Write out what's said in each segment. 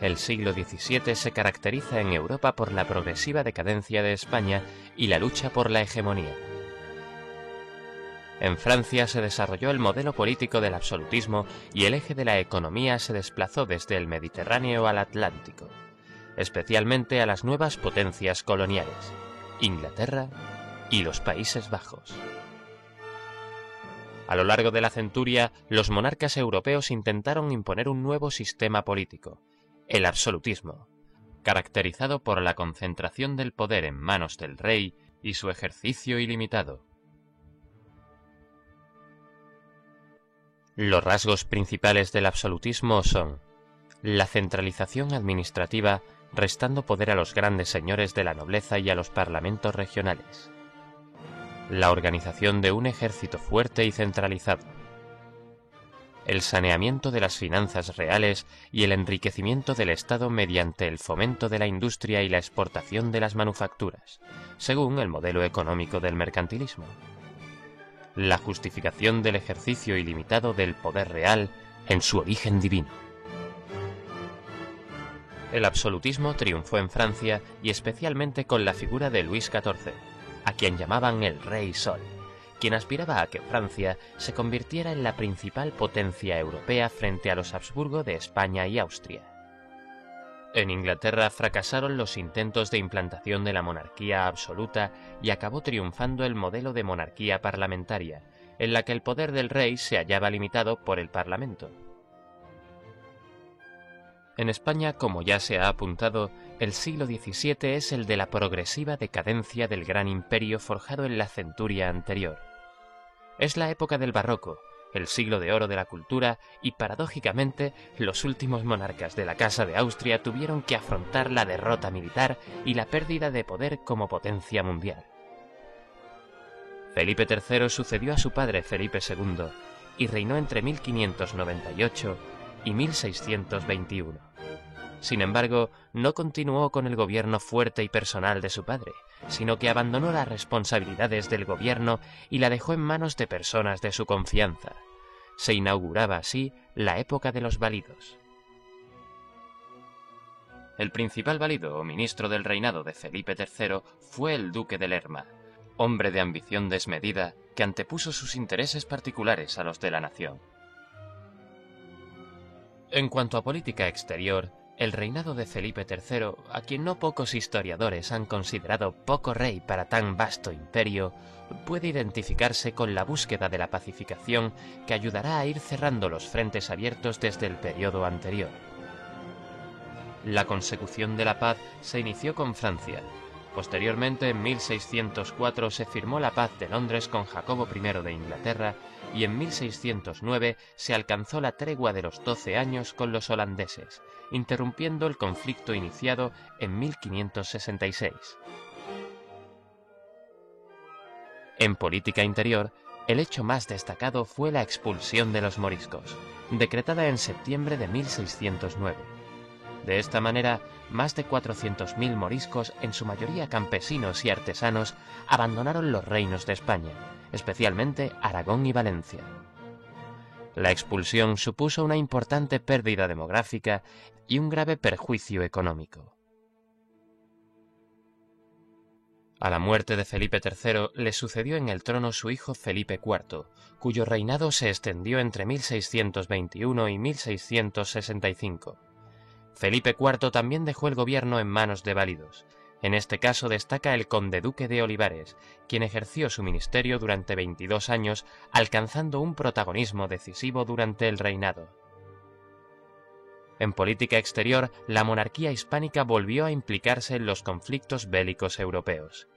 el siglo XVII se caracteriza en Europa por la progresiva decadencia de España y la lucha por la hegemonía. En Francia se desarrolló el modelo político del absolutismo y el eje de la economía se desplazó desde el Mediterráneo al Atlántico, especialmente a las nuevas potencias coloniales, Inglaterra y los Países Bajos. A lo largo de la centuria, los monarcas europeos intentaron imponer un nuevo sistema político, el absolutismo, caracterizado por la concentración del poder en manos del rey y su ejercicio ilimitado. Los rasgos principales del absolutismo son la centralización administrativa, restando poder a los grandes señores de la nobleza y a los parlamentos regionales, la organización de un ejército fuerte y centralizado, el saneamiento de las finanzas reales y el enriquecimiento del Estado mediante el fomento de la industria y la exportación de las manufacturas, según el modelo económico del mercantilismo, la justificación del ejercicio ilimitado del poder real en su origen divino. El absolutismo triunfó en Francia y especialmente con la figura de Luis XIV, a quien llamaban el Rey Sol, quien aspiraba a que Francia se convirtiera en la principal potencia europea frente a los Habsburgo de España y Austria. En Inglaterra fracasaron los intentos de implantación de la monarquía absoluta y acabó triunfando el modelo de monarquía parlamentaria, en la que el poder del rey se hallaba limitado por el Parlamento. En España, como ya se ha apuntado, el siglo XVII es el de la progresiva decadencia del gran imperio forjado en la centuria anterior. Es la época del barroco, el siglo de oro de la cultura, y paradójicamente, los últimos monarcas de la Casa de Austria tuvieron que afrontar la derrota militar y la pérdida de poder como potencia mundial. Felipe III sucedió a su padre Felipe II y reinó entre 1598 y 1621. Sin embargo, no continuó con el gobierno fuerte y personal de su padre, sino que abandonó las responsabilidades del gobierno y la dejó en manos de personas de su confianza. Se inauguraba así la época de los válidos. El principal válido o ministro del reinado de Felipe III fue el duque de Lerma, hombre de ambición desmedida que antepuso sus intereses particulares a los de la nación. En cuanto a política exterior, el reinado de Felipe III, a quien no pocos historiadores han considerado poco rey para tan vasto imperio, puede identificarse con la búsqueda de la pacificación que ayudará a ir cerrando los frentes abiertos desde el periodo anterior. La consecución de la paz se inició con Francia. Posteriormente, en 1604 se firmó la Paz de Londres con Jacobo I de Inglaterra y en 1609 se alcanzó la tregua de los 12 años con los holandeses, interrumpiendo el conflicto iniciado en 1566. En política interior, el hecho más destacado fue la expulsión de los moriscos, decretada en septiembre de 1609. De esta manera, más de 400.000 moriscos, en su mayoría campesinos y artesanos, abandonaron los reinos de España, especialmente Aragón y Valencia. La expulsión supuso una importante pérdida demográfica y un grave perjuicio económico. A la muerte de Felipe III le sucedió en el trono su hijo Felipe IV, cuyo reinado se extendió entre 1621 y 1665. Felipe IV también dejó el gobierno en manos de válidos. En este caso destaca el conde-duque de Olivares, quien ejerció su ministerio durante 22 años, alcanzando un protagonismo decisivo durante el reinado. En política exterior, la monarquía hispánica volvió a implicarse en los conflictos bélicos europeos.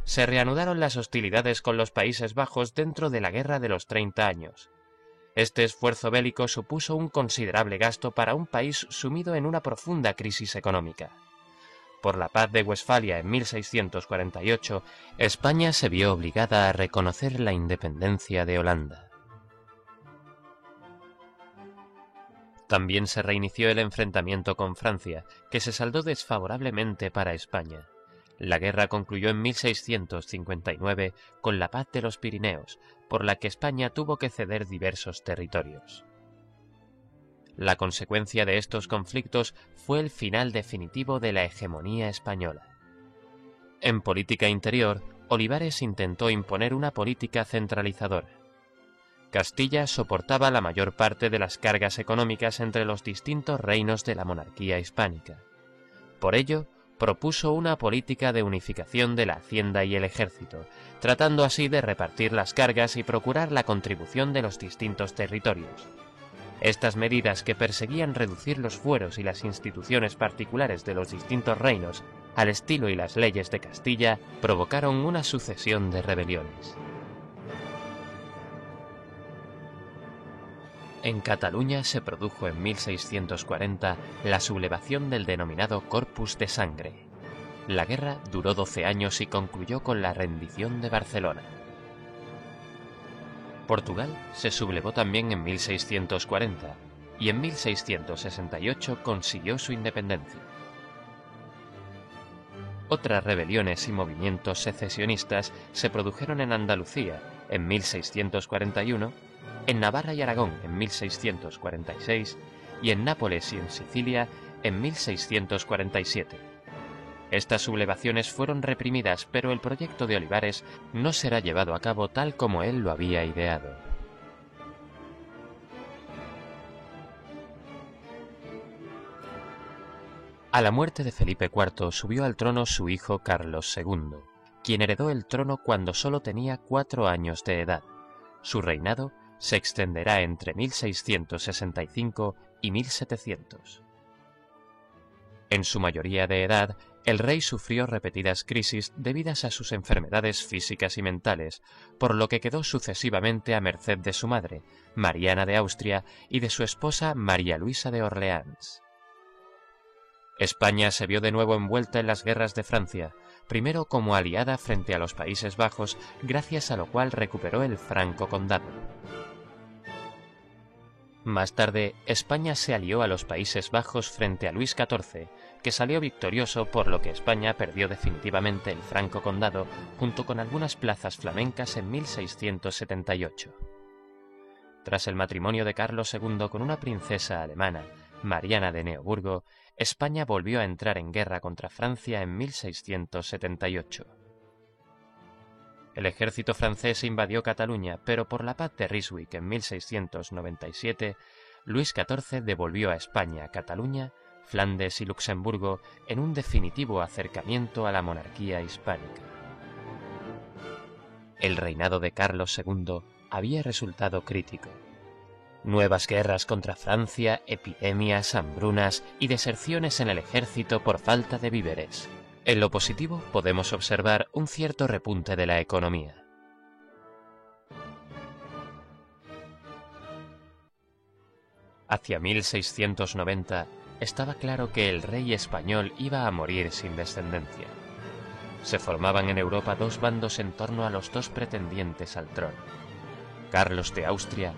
Se reanudaron las hostilidades con los Países Bajos dentro de la Guerra de los 30 años. Este esfuerzo bélico supuso un considerable gasto para un país sumido en una profunda crisis económica. Por la Paz de Westfalia en 1648, España se vio obligada a reconocer la independencia de Holanda. También se reinició el enfrentamiento con Francia, que se saldó desfavorablemente para España. La guerra concluyó en 1659 con la Paz de los Pirineos, por la que España tuvo que ceder diversos territorios. La consecuencia de estos conflictos fue el final definitivo de la hegemonía española. En política interior, Olivares intentó imponer una política centralizadora. Castilla soportaba la mayor parte de las cargas económicas entre los distintos reinos de la monarquía hispánica. Por ello, propuso una política de unificación de la hacienda y el ejército, tratando así de repartir las cargas y procurar la contribución de los distintos territorios. Estas medidas, que perseguían reducir los fueros y las instituciones particulares de los distintos reinos al estilo y las leyes de Castilla, provocaron una sucesión de rebeliones. En Cataluña se produjo en 1640 la sublevación del denominado Corpus de Sangre. La guerra duró 12 años y concluyó con la rendición de Barcelona. Portugal se sublevó también en 1640 y en 1668 consiguió su independencia. Otras rebeliones y movimientos secesionistas se produjeron en Andalucía en 1641, en Navarra y Aragón en 1646 y en Nápoles y en Sicilia en 1647. Estas sublevaciones fueron reprimidas, pero el proyecto de Olivares no será llevado a cabo tal como él lo había ideado. A la muerte de Felipe IV subió al trono su hijo Carlos II, quien heredó el trono cuando solo tenía 4 años de edad. Su reinado se extenderá entre 1665 y 1700. En su mayoría de edad, el rey sufrió repetidas crisis debidas a sus enfermedades físicas y mentales, por lo que quedó sucesivamente a merced de su madre, Mariana de Austria, y de su esposa María Luisa de Orleans. España se vio de nuevo envuelta en las guerras de Francia, primero como aliada frente a los Países Bajos, gracias a lo cual recuperó el Franco Condado. Más tarde, España se alió a los Países Bajos frente a Luis XIV, que salió victorioso, por lo que España perdió definitivamente el Franco Condado junto con algunas plazas flamencas en 1678. Tras el matrimonio de Carlos II con una princesa alemana, Mariana de Neoburgo, España volvió a entrar en guerra contra Francia en 1678. El ejército francés invadió Cataluña, pero por la paz de Ryswick en 1697, Luis XIV devolvió a España Cataluña, Flandes y Luxemburgo en un definitivo acercamiento a la monarquía hispánica. El reinado de Carlos II había resultado crítico. Nuevas guerras contra Francia, epidemias, hambrunas y deserciones en el ejército por falta de víveres. En lo positivo podemos observar un cierto repunte de la economía. Hacia 1690 estaba claro que el rey español iba a morir sin descendencia. Se formaban en Europa dos bandos en torno a los dos pretendientes al trono, Carlos de Austria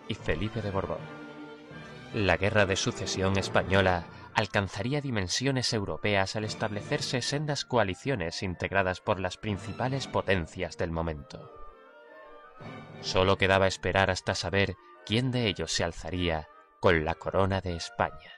y Felipe de Borbón. La guerra de sucesión española alcanzaría dimensiones europeas al establecerse sendas coaliciones integradas por las principales potencias del momento. Solo quedaba esperar hasta saber quién de ellos se alzaría con la corona de España.